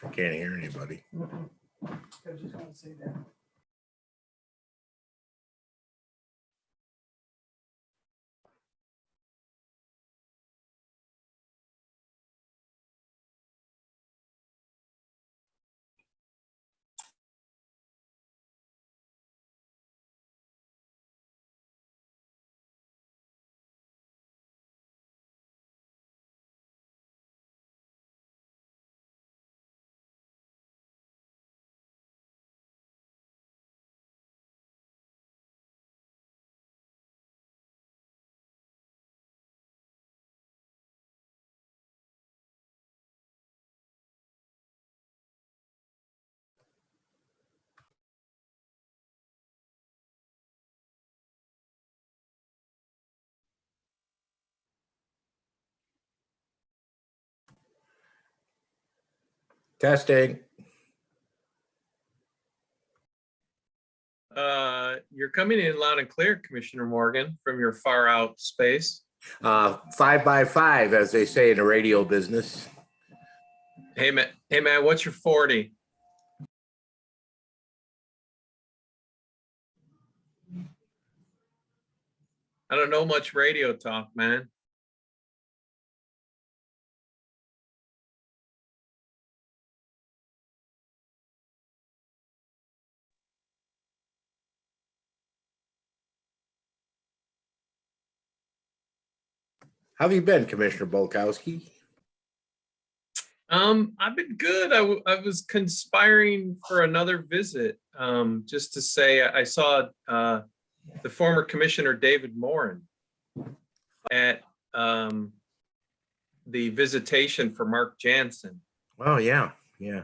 I can't hear anybody. I just want to say that. Testing. You're coming in loud and clear, Commissioner Morgan, from your far out space. 5 by 5, as they say in the radio business. Hey man, what's your 40? I don't know much radio talk, man. How have you been, Commissioner Bolkowski? I've been good. I was conspiring for another visit, just to say I saw the former Commissioner David Morin at the visitation for Mark Jansen. Oh, yeah. Yeah.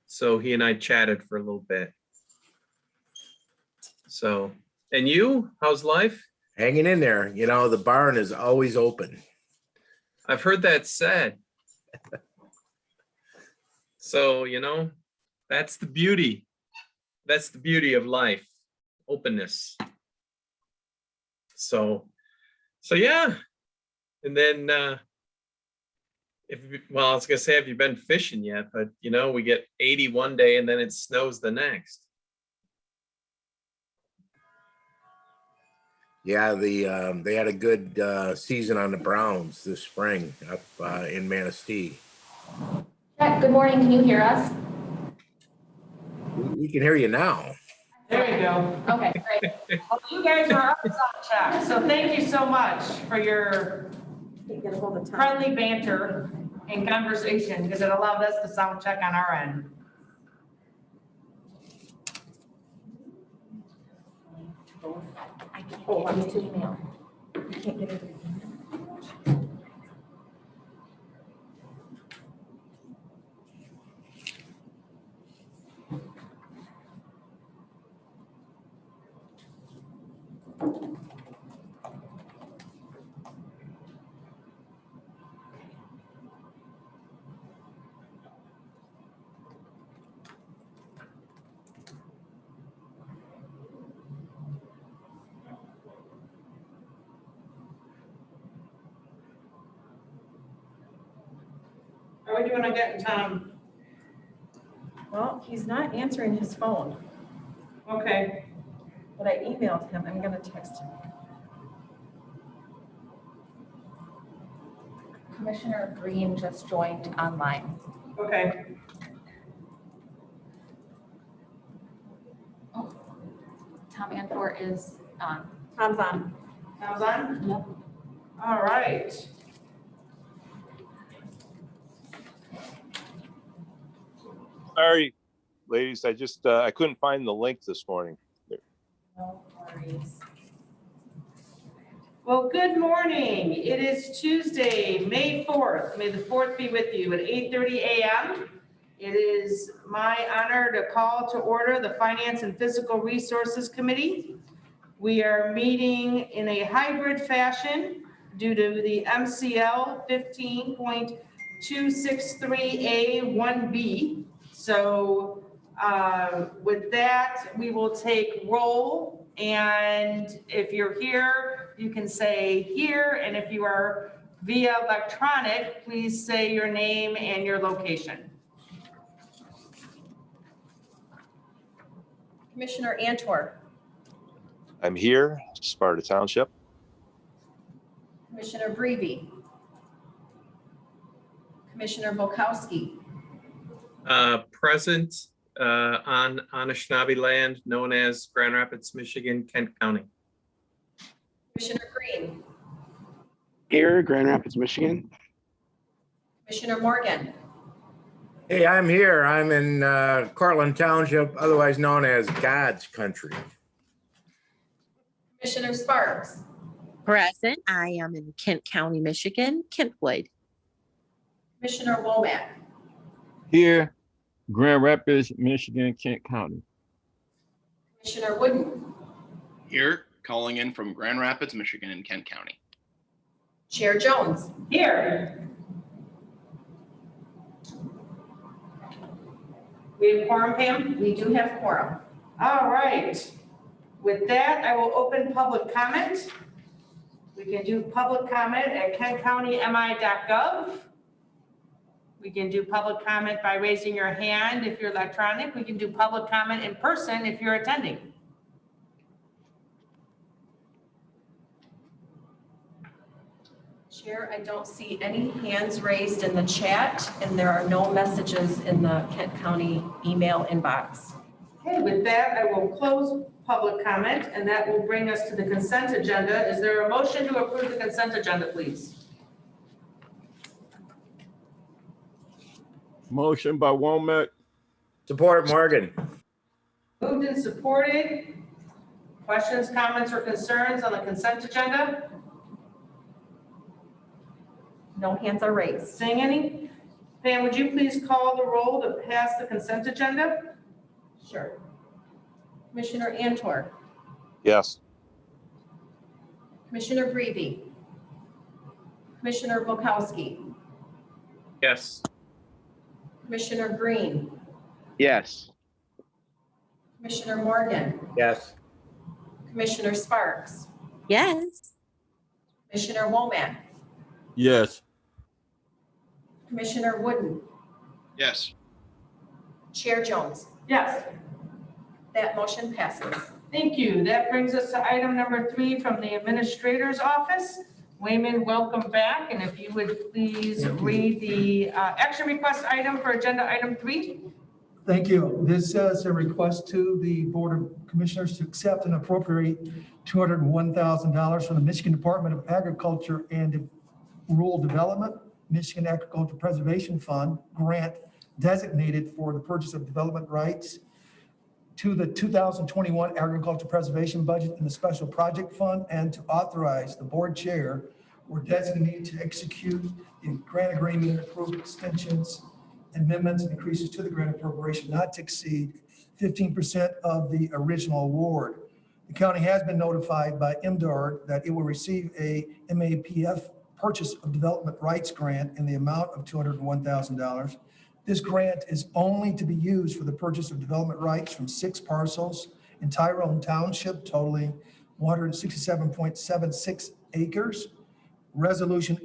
So he and I chatted for a little bit. So, and you, how's life? Hanging in there. You know, the barn is always open. I've heard that said. So, you know, that's the beauty. That's the beauty of life, openness. So yeah. And then, I was gonna say, have you been fishing yet? But you know, we get 80 one day and then it snows the next. Yeah, they had a good season on the Browns this spring up in Manistee. Good morning, can you hear us? We can hear you now. There you go. Okay, great. Well, you guys are up on check, so thank you so much for your friendly banter and conversation, because it allowed us to sound check on our end. Oh, I'm to email. I can't get it. How are we doing on getting Tom? Well, he's not answering his phone, Okay, but I emailed him. I'm gonna text him. Commissioner Green just joined online. okay. Tom Antfort is on. Tom's on. Tom's on? Yep. All right. Sorry, ladies, I just, I couldn't find the link this morning. No worries. Well, good morning. It is Tuesday, May 4th. May the 4th be with you at 8:30 a.m. It is my honor to call to order the Finance and Fiscal Resources Committee. We are meeting in a hybrid fashion due to the MCL 15.263A1B. So with that, we will take roll. And if you're here, you can say here. And if you are via electronic, please say your name and your location. Commissioner Antor, I'm here, Sparta Township. Commissioner Breve, Commissioner Volkowski, Present on Anishinaabe land known as Grand Rapids, Michigan, Kent County. Commissioner Green, Here, Grand Rapids, Michigan. Commissioner Morgan, Hey, I'm here. I'm in Cortland Township, otherwise known as God's country. Commissioner Sparks, Present. I am in Kent County, Michigan, Kentwood. Commissioner Womack, Here, Grand Rapids, Michigan, Kent County. Commissioner Wooden, Here, calling in from Grand Rapids, Michigan in Kent County. Chair Jones. Here. We have quorum, Pam? We do have quorum. All right. With that, I will open public comment. We can do public comment at kentcountymi.gov. We can do public comment by raising your hand if you're electronic. We can do public comment in person if you're attending. Chair, I don't see any hands raised in the chat, and there are no messages in the Kent County email inbox. Okay, with that, I will close public comment, and that will bring us to the consent agenda. Is there a motion to approve the consent agenda, please? Motion by Womack, Support Morgan. Moved and supported. Questions, comments, or concerns on the consent agenda? No hands are raised. Seeing any? Pam, would you please call the roll to pass the consent agenda? Sure. Commissioner Antor, Yes. Commissioner Breve, Commissioner Volkowski, Yes. Commissioner Green, Yes. Commissioner Morgan, Yes. Commissioner Sparks, Yes. Commissioner Womack, yes. Commissioner Wooden, Yes. Chair Jones. Yes. That motion passes. Thank you. That brings us to item number 3 from the Administrator's Office. Wayman, welcome back, and if you would please read the action request item for agenda item 3. Thank you. This is a request to the Board of Commissioners to accept and appropriate $201,000 from the Michigan Department of Agriculture and Rural Development, Michigan Agricultural Preservation Fund grant designated for the purchase of development rights to the 2021 Agricultural Preservation Budget in the Special Project Fund, and to authorize the board chair or designate to execute the grant agreement and approve extensions, amendments, and increases to the grant appropriation not to exceed 15% of the original award. The county has been notified by MDARD that it will receive a MAPF purchase of development rights grant in the amount of $201,000. This grant is only to be used for the purchase of development rights from 6 parcels in Tyrone Township totaling 167.76 acres. Resolution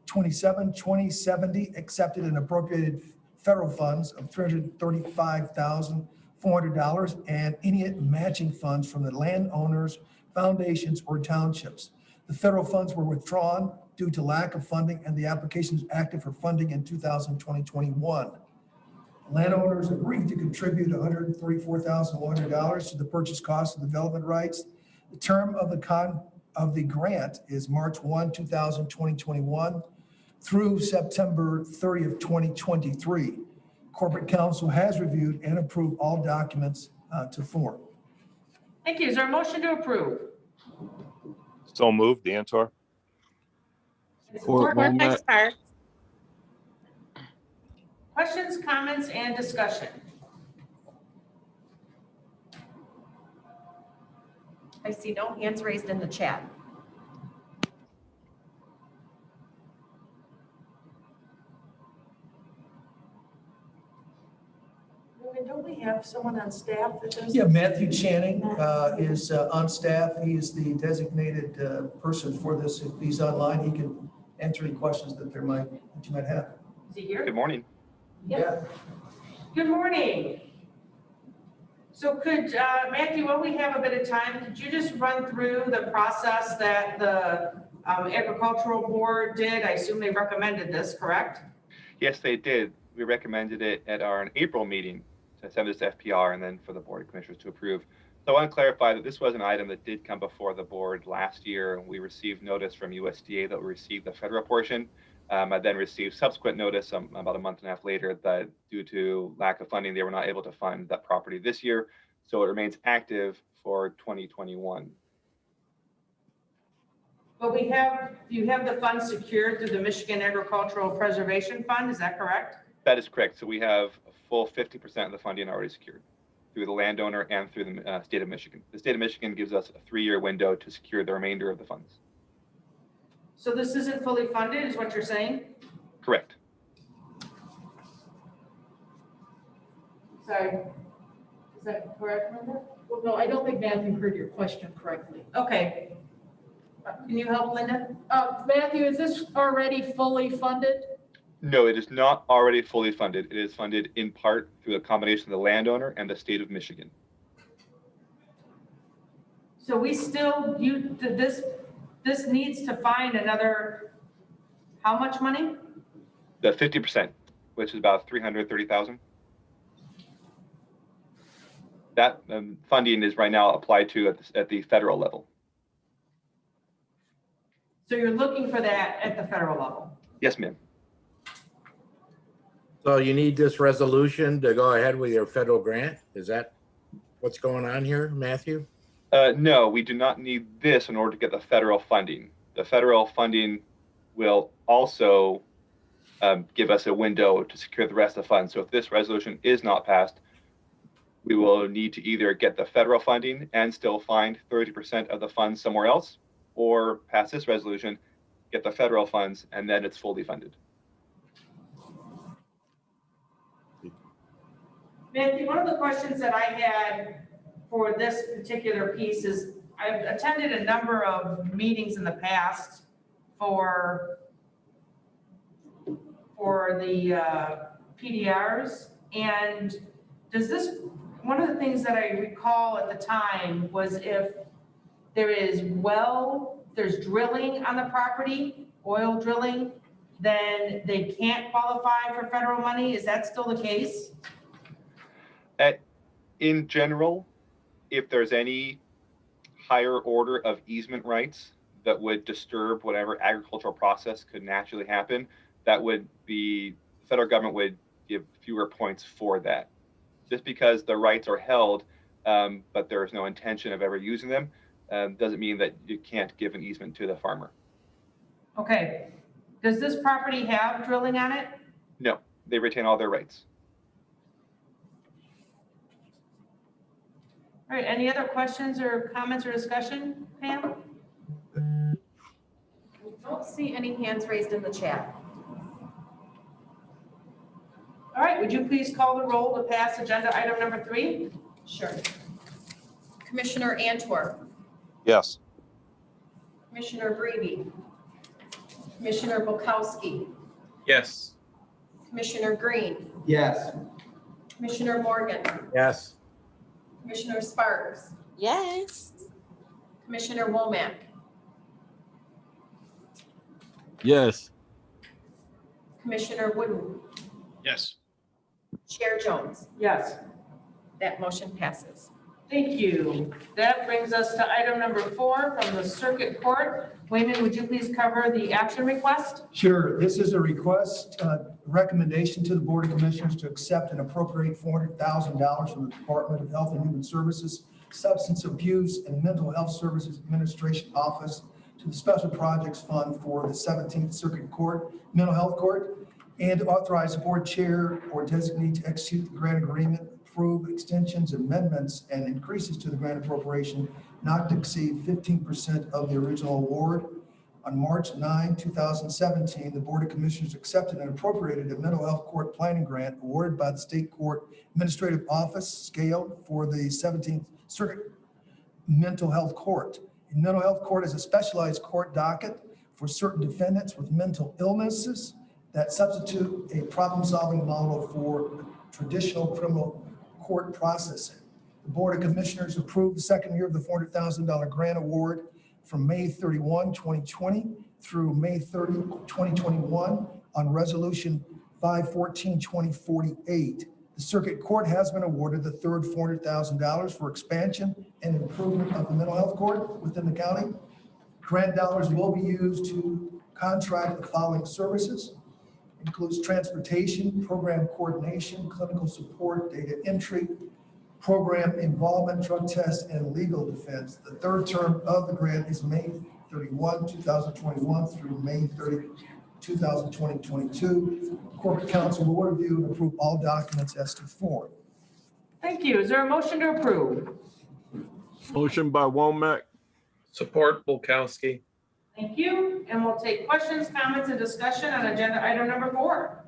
827-2070 accepted and appropriated federal funds of $335,400 and any matching funds from the landowners, foundations, or townships. The federal funds were withdrawn due to lack of funding, and the application is active for funding in 2020-21. Landowners agreed to contribute $134,100 to the purchase cost of development rights. The term of the grant is March 1, 2021 through September 30th, 2023. Corporate Counsel has reviewed and approved all documents to form. Thank you. Is there a motion to approve? So moved, Antor. Support Support by Womack, Sparks. Questions, comments, and discussion? I see no hands raised in the chat. Don't we have someone on staff that does? Yeah, Matthew Channing is on staff. He is the designated person for this. If he's online, he can answer any questions that you might have. Is he here? Good morning. Yeah. Good morning. So could, Matthew, while we have a bit of time, could you just run through the process that the agricultural board did? I assume they recommended this, correct? Yes, they did. We recommended it at our April meeting to send this to FPR and then for the Board of Commissioners to approve. So I want to clarify that this was an item that did come before the board last year. We received notice from USDA that we received the federal portion. I then received subsequent notice about a month and a half later that due to lack of funding, they were not able to fund that property this year. So it remains active for 2021. But you have the funds secured through the Michigan Agricultural Preservation Fund, is that correct? That is correct. So we have a full 50% of the funding already secured through the landowner and through the state of Michigan. The state of Michigan gives us a 3-year window to secure the remainder of the funds. So this isn't fully funded, is what you're saying? Correct. Sorry. Is that correct, Linda? Well, no, I don't think Matthew heard your question correctly. Okay. Can you help, Linda? Matthew, is this already fully funded? No, it is not already fully funded. It is funded in part through a combination of the landowner and the state of Michigan. So we still, this needs to find another, how much money? The 50%, which is about $330,000. That funding is right now applied to at the federal level. So you're looking for that at the federal level? Yes, ma'am. So you need this resolution to go ahead with your federal grant? Is that what's going on here, Matthew? No, we do not need this in order to get the federal funding. The federal funding will also give us a window to secure the rest of the funds. So if this resolution is not passed, we will need to either get the federal funding and still find 30% of the funds somewhere else, or pass this resolution, get the federal funds, and then it's fully funded. Matthew, one of the questions that I had for this particular piece is I've attended a number of meetings in the past for the PDRs, and does this, one of the things that I recall at the time was if there's drilling on the property, oil drilling, then they can't qualify for federal money. Is that still the case? In general, if there's any higher order of easement rights that would disturb whatever agricultural process could naturally happen, that would be, the federal government would give fewer points for that. Just because the rights are held, but there is no intention of ever using them, doesn't mean that you can't give an easement to the farmer. Okay. Does this property have drilling on it? No, they retain all their rights. All right, any other questions or comments or discussion, Pam? Don't see any hands raised in the chat. All right, would you please call the roll to pass agenda item number 3? Sure. Commissioner Antwerp, Yes. Commissioner Brady, Commissioner Bukowski, Yes. Commissioner Green, Yes. Commissioner Morgan, Yes. Commissioner Sparks, Yes. Commissioner Womack, Yes. Commissioner Wooden, Yes. Chair Jones. Yes. That motion passes. Thank you. That brings us to item number 4 from the Circuit Court. Wayman, would you please cover the action request? Sure. This is a request, recommendation to the Board of Commissioners to accept and appropriate $400,000 from the Department of Health and Human Services, Substance Abuse and Mental Health Services Administration Office to the Special Projects Fund for the 17th Circuit Court, Mental Health Court, and authorize the board chair or designee to execute the grant agreement, approve extensions, amendments, and increases to the grant appropriation not to exceed 15% of the original award. On March 9, 2017, the Board of Commissioners accepted and appropriated a mental health court planning grant awarded by the State Court Administrative Office scaled for the 17th Circuit Mental Health Court. A mental health court is a specialized court docket for certain defendants with mental illnesses that substitute a problem-solving model for traditional criminal court processing. The Board of Commissioners approved the second year of the $400,000 grant award from May 31, 2020 through May 30, 2021 on Resolution 514-2048. The Circuit Court has been awarded the third $400,000 for expansion and improvement of the mental health court within the county. Grant dollars will be used to contract the following services. Includes transportation, program coordination, clinical support, data entry, program involvement, drug test, and legal defense. The third term of the grant is May 31, 2021 through May 30, 2022. Corporate Counsel will review and approve all documents as to form. Thank you. Is there a motion to approve? Motion by Womack. Support Bulkowski. Thank you. And we'll take questions, comments, and discussion on agenda item number 4.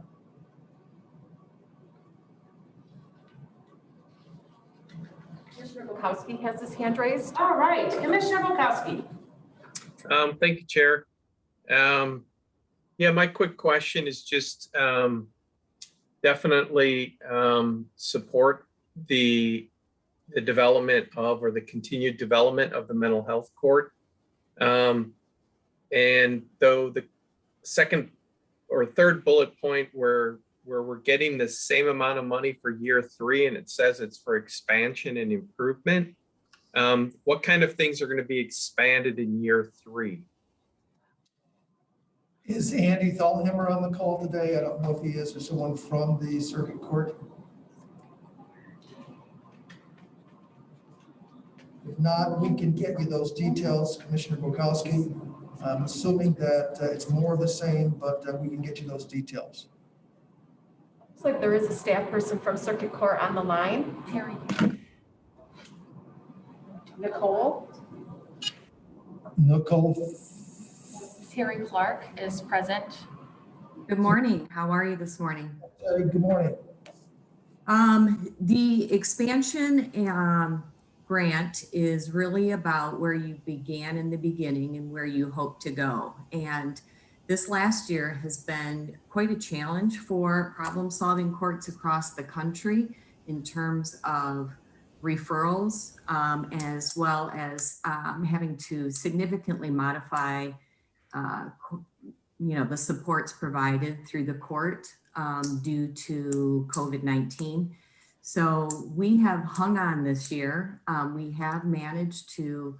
Commissioner Bukowski has his hand raised. All right, Commissioner Bulkowski. Thank you, Chair. Yeah, my quick question is just definitely support the development of, or the continued development of, the mental health court. And though the second or third bullet point where we're getting the same amount of money for year 3 and it says it's for expansion and improvement, what kind of things are going to be expanded in year 3? Is Andy Thalhammer on the call today? I don't know if he is, or someone from the Circuit Court. If not, we can get you those details, Commissioner Bukowski. I'm assuming that it's more of the same, but we can get you those details. Looks like there is a staff person from Circuit Court on the line. Terry. Nicole. Terry Clark is present. Good morning. How are you this morning? Good morning. The expansion grant is really about where you began in the beginning and where you hope to go. And this last year has been quite a challenge for problem-solving courts across the country in terms of referrals, as well as having to significantly modify the supports provided through the court due to COVID-19. So we have hung on this year. We have managed to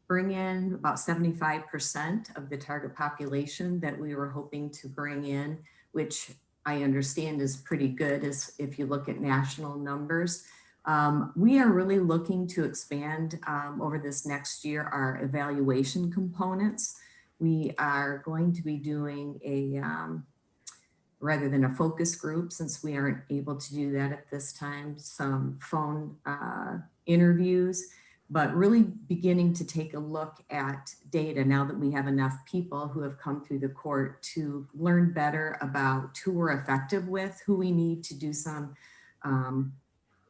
bring in about 75% of the target population that we were hoping to bring in, which I understand is pretty good if you look at national numbers. We are really looking to expand over this next year our evaluation components. We are going to be doing a rather than a focus group, since we aren't able to do that at this time, some phone interviews, but really beginning to take a look at data now that we have enough people who have come through the court to learn better about who we're effective with, who we need to do some,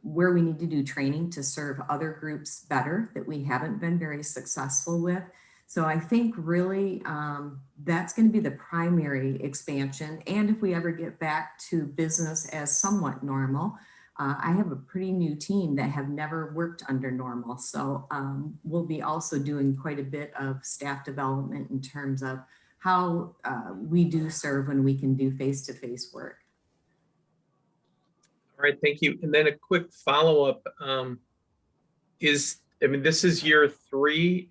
where we need to do training to serve other groups better that we haven't been very successful with. So I think really that's going to be the primary expansion. And if we ever get back to business as somewhat normal, I have a pretty new team that have never worked under normal. So we'll be also doing quite a bit of staff development in terms of how we do serve when we can do face-to-face work. All right, thank you. And then a quick follow-up this is year 3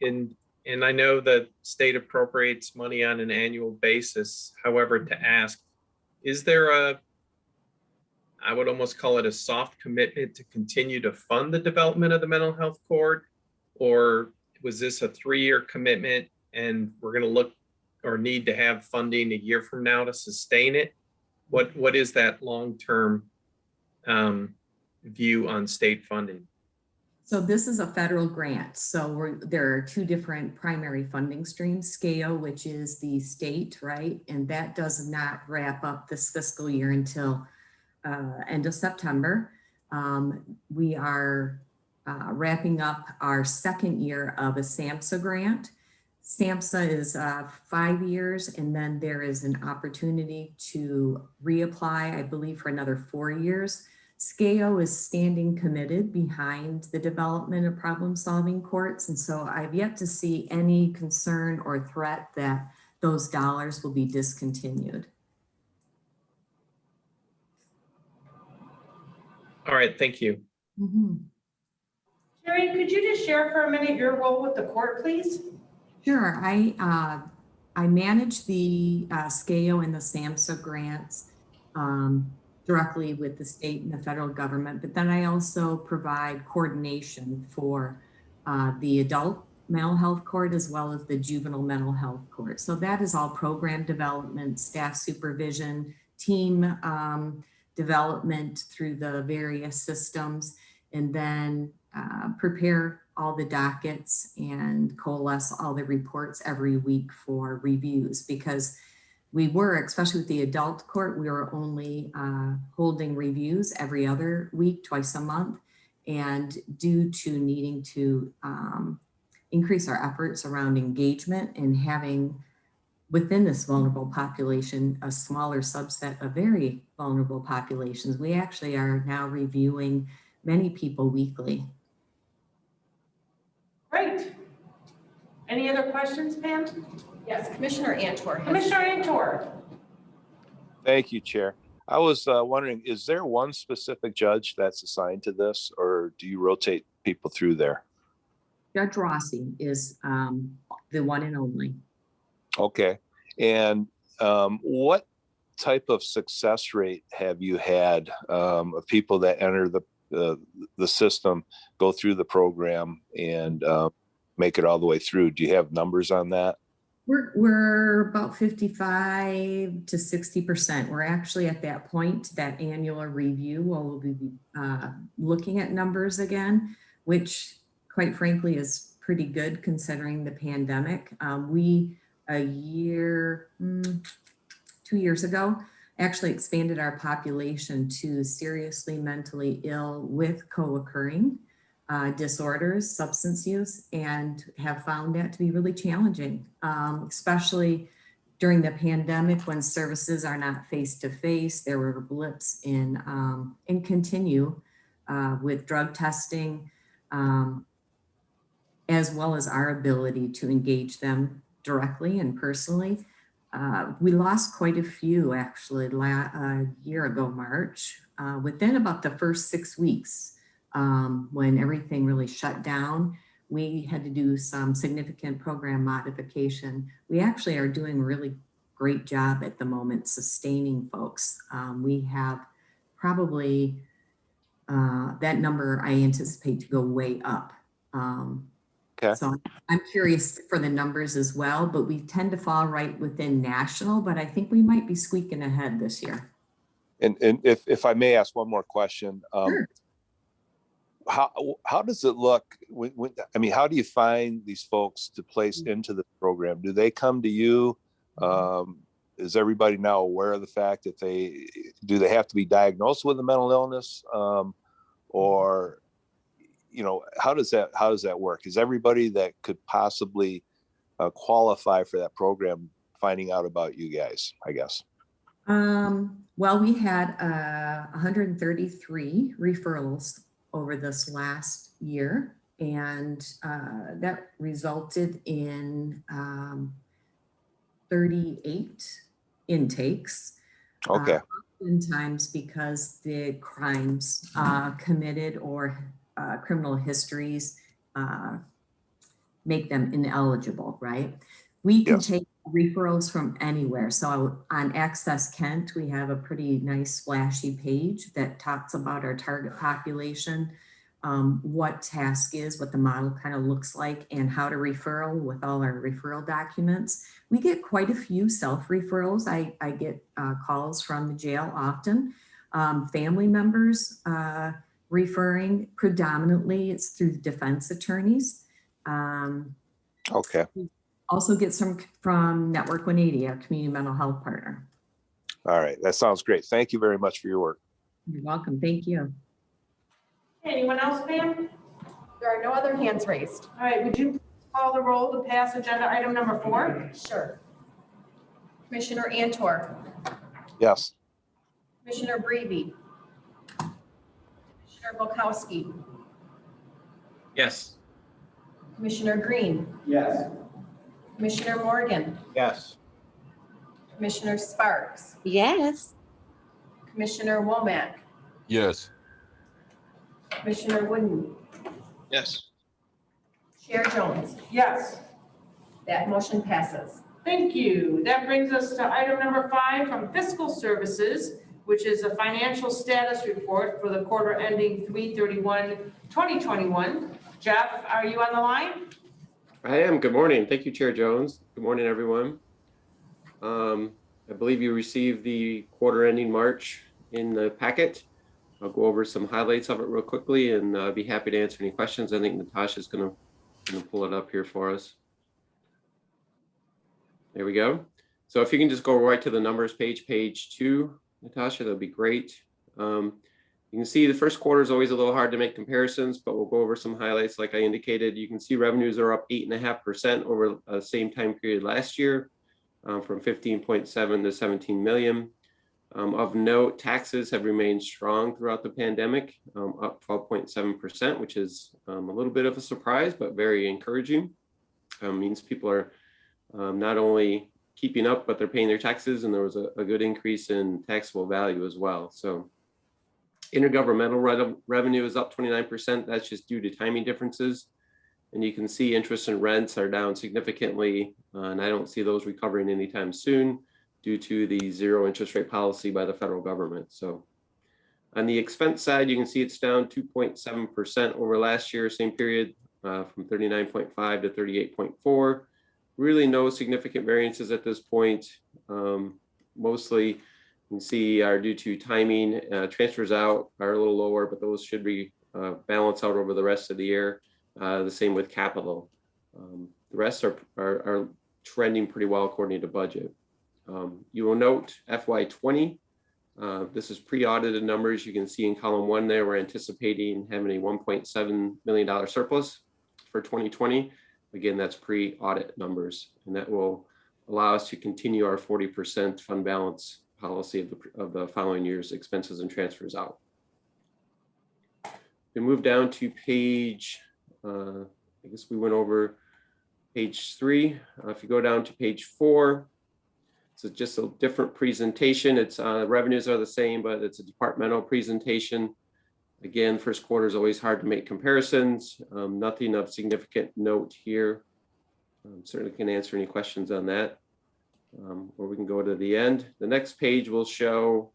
and I know that state appropriates money on an annual basis. However, to ask, is there I would almost call it a soft commitment to continue to fund the development of the mental health court? Or was this a 3-year commitment and we're going to look or need to have funding a year from now to sustain it? What is that long-term view on state funding? So this is a federal grant. So there are 2 different primary funding streams, SCAO, which is the state, right? And that does not wrap up this fiscal year until end of September. We are wrapping up our 2nd year of a SAMHSA grant. SAMHSA is 5 years, and then there is an opportunity to reapply, I believe, for another 4 years. SCAO is standing committed behind the development of problem-solving courts. And so I've yet to see any concern or threat that those dollars will be discontinued. All right, thank you. Terry, could you just share for a minute your role with the court, please? Sure. I manage the SCAO and the SAMHSA grants directly with the state and the federal government, but then I also provide coordination for the adult mental health court as well as the juvenile mental health court. So that is all program development, staff supervision, team development through the various systems, and then prepare all the dockets and coalesce all the reports every week for reviews, because we were, especially with the adult court, we were only holding reviews every other week, twice a month. And due to needing to increase our efforts around engagement and having within this vulnerable population a smaller subset of very vulnerable populations, we actually are now reviewing many people weekly. Great. Any other questions, Pam? Yes, Commissioner Antor. Commissioner Antor. Thank you, Chair. I was wondering, is there one specific judge that's assigned to this, or do you rotate people through there? Judge Rossi is the one and only. Okay. And what type of success rate have you had of people that enter the system, go through the program, and make it all the way through? Do you have numbers on that? We're about 55 to 60%. We're actually at that point, that annual review, we'll be looking at numbers again, which quite frankly is pretty good considering the pandemic. We, 2 years ago, actually expanded our population to seriously mentally ill with co-occurring disorders, substance use, and have found that to be really challenging, especially during the pandemic when services are not face-to-face. There were blips in and continue with drug testing, as well as our ability to engage them directly and personally. We lost quite a few actually a year ago, March, within about the first 6 weeks. When everything really shut down, we had to do some significant program modification. We actually are doing a really great job at the moment sustaining folks. We have probably that number I anticipate to go way up. Okay. So I'm curious for the numbers as well, but we tend to fall right within national, but I think we might be squeaking ahead this year. And if I may ask one more question, Sure. How does it look I mean, how do you find these folks to place into the program? Do they come to you? Is everybody now aware of the fact that do they have to be diagnosed with a mental illness? Or, you know, how does that work? Is everybody that could possibly qualify for that program finding out about you guys, I guess? Well, we had 133 referrals over this last year, and that resulted in 38 intakes. Okay. Oftentimes because the crimes committed or criminal histories make them ineligible, right? We can take referrals from anywhere. So on Access Kent, we have a pretty nice splashy page that talks about our target population, what task is, what the model kind of looks like, and how to referral with all our referral documents. We get quite a few self-referrals. I get calls from the jail often. Family members referring, predominantly it's through the defense attorneys. Okay. Also get some from Network 180, our community mental health partner. All right. That sounds great. Thank you very much for your work. You're welcome. Thank you. Anyone else, Pam? There are no other hands raised. All right, would you call the roll to pass agenda item number 4? Sure. Commissioner Antor. Yes. Commissioner Breve. Commissioner Bukowski, Yes. Commissioner Green, Yes. Commissioner Morgan, Yes. Commissioner Sparks, Yes. Commissioner Womack, Yes. Commissioner Wooden, Yes. Chair Jones. Yes. That motion passes. Thank you. That brings us to item number 5 from Fiscal Services, which is a financial status report for the quarter ending 3/31/2021. Jeff, are you on the line? I am. Good morning. Thank you, Chair Jones. Good morning, everyone. I believe you received the quarter ending March in the packet. I'll go over some highlights of it real quickly and be happy to answer any questions. I think Natasha's going to pull it up here for us. There we go. So if you can just go right to the numbers page, page 2, Natasha, that'd be great. You can see the first quarter is always a little hard to make comparisons, but we'll go over some highlights. Like I indicated, you can see revenues are up 8.5% over the same time period last year, from 15.7 to 17 million. Of note, taxes have remained strong throughout the pandemic, up 12.7%, which is a little bit of a surprise, but very encouraging. Means people are not only keeping up, but they're paying their taxes, and there was a good increase in taxable value as well. So intergovernmental revenue is up 29%. That's just due to timing differences. And you can see interest and rents are down significantly, and I don't see those recovering anytime soon due to the zero interest rate policy by the federal government. So on the expense side, you can see it's down 2.7% over last year, same period, from 39.5 to 38.4. Really no significant variances at this point. Mostly you can see are due to timing. Transfers out are a little lower, but those should be balance out over the rest of the year. The same with capital. The rest are trending pretty well according to budget. You will note FY20. This is pre-audited numbers. You can see in column 1 there, we're anticipating having a $1.7 million surplus for 2020. Again, that's pre-audit numbers, and that will allow us to continue our 40% fund balance policy of the following year's expenses and transfers out. We move down to page, I guess we went over page 3. If you go down to page 4, it's just a different presentation. It's revenues are the same, but it's a departmental presentation. Again, first quarter is always hard to make comparisons. Nothing of significant note here. Certainly can answer any questions on that. Or we can go to the end. The next page will show,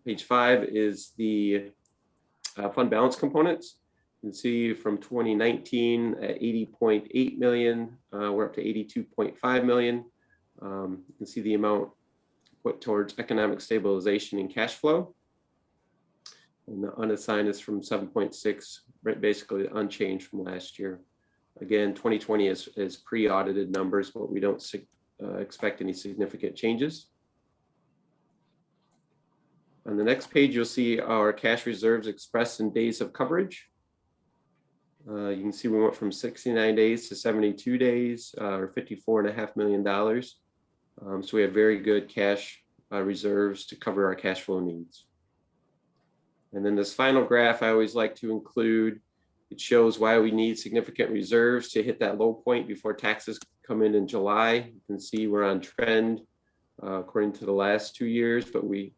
page 5 is the fund balance components. You can see from 2019 at 80.8 million, we're up to 82.5 million. You can see the amount put towards economic stabilization and cash flow. And the unassigned is from 7.6, right, basically unchanged from last year. Again, 2020 is pre-audited numbers, but we don't expect any significant changes. On the next page, you'll see our cash reserves expressed in days of coverage. You can see we went from 69 days to 72 days, or $54.5 million. So we have very good cash reserves to cover our cash flow needs. And then this final graph I always like to include. It shows why we need significant reserves to hit that low point before taxes come in July. You can see we're on trend according to the last 2 years, but we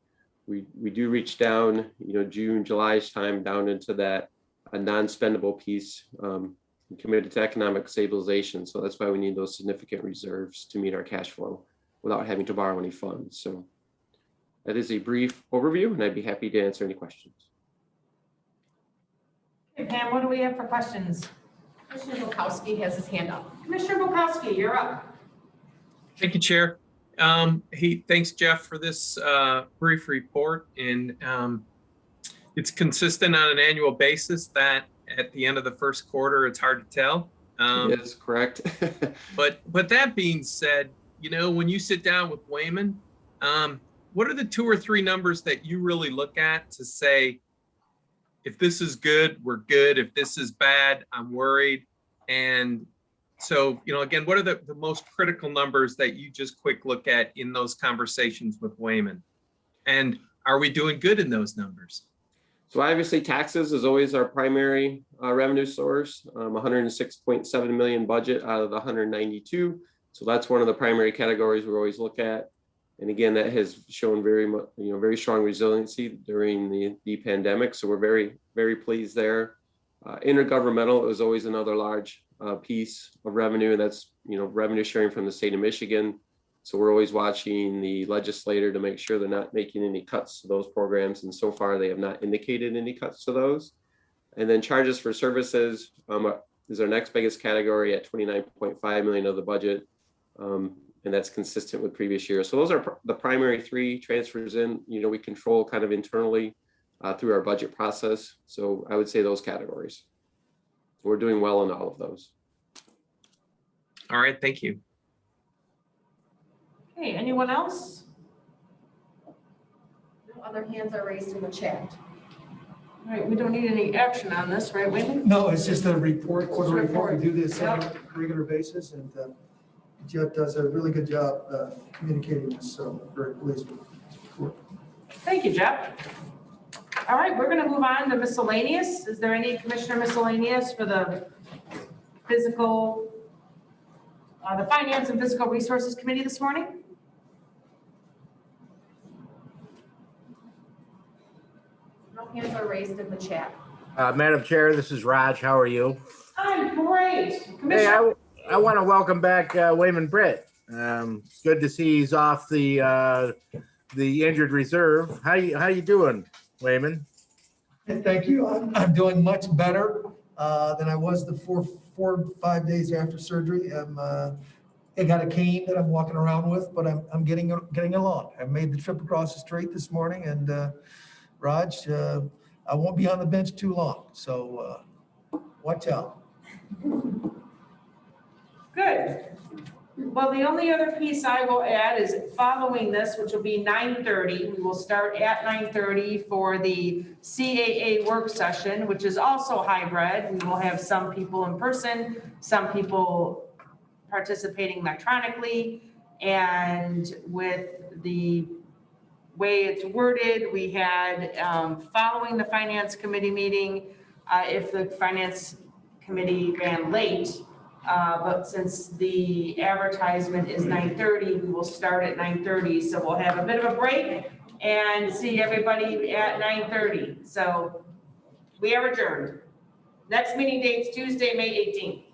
do reach down, June, July's time down into that non-spendable piece committed to economic stabilization. So that's why we need those significant reserves to meet our cash flow without having to borrow any funds. So that is a brief overview, and I'd be happy to answer any questions. Okay, Pam, what do we have for questions? Commissioner Bukowski has his hand up. Commissioner Bukowski, you're up. Thank you, Chair. Thanks, Jeff, for this brief report. And it's consistent on an annual basis that at the end of the first quarter, it's hard to tell. It is correct. but that being said, when you sit down with Wayman, what are the 2 or 3 numbers that you really look at to say, if this is good, we're good. If this is bad, I'm worried. And so, again, what are the most critical numbers that you just quick look at in those conversations with Wayman? And are we doing good in those numbers? So obviously taxes is always our primary revenue source, 106.7 million budget out of the 192. So that's one of the primary categories we always look at. And again, that has shown very strong resiliency during the pandemic. So we're very, very pleased there. Intergovernmental is always another large piece of revenue, and that's revenue sharing from the state of Michigan. So we're always watching the legislator to make sure they're not making any cuts to those programs, and so far they have not indicated any cuts to those. And then charges for services is our next biggest category at 29.5 million of the budget, and that's consistent with previous years. So those are the primary three transfers in. We control kind of internally through our budget process. So I would say those categories. We're doing well in all of those. All right, thank you. Okay, anyone else? No other hands are raised in the chat. All right, we don't need any action on this, right, Wayman? No, it's just a report, quarterly Just a report. We do this on Yep. a regular basis, and Jeff does a really good job communicating this, so I'm very pleased with this report. Thank you, Jeff. All right, we're gonna move on to miscellaneous. Is there any commissioner miscellaneous for the physical, the Finance and Fiscal Resources Committee this morning? No hands are raised in the chat. Madam Chair, this is Raj. How are you? I'm great. Hey, Commissioner, I want to welcome back Wayman Britt. Good to see he's off the injured reserve. How you doing, Wayman? And thank you. I'm doing much better than I was the 4 or 5 days after surgery. I got a cane that I'm walking around with, but I'm getting along. I made the trip across the street this morning, and Raj, I won't be on the bench too long, so watch out. good. Well, the only other piece I will add is following this, which will be 9:30. We will start at 9:30 for the CAA work session, which is also hybrid. We will have some people in person, some people participating electronically. And with the way it's worded, we had following the Finance Committee meeting, if the Finance Committee ran late, but since the advertisement is 9:30, we will start at 9:30. So we'll have a bit of a break and see everybody at 9:30. So we are adjourned. Next meeting date's Tuesday, May 18th.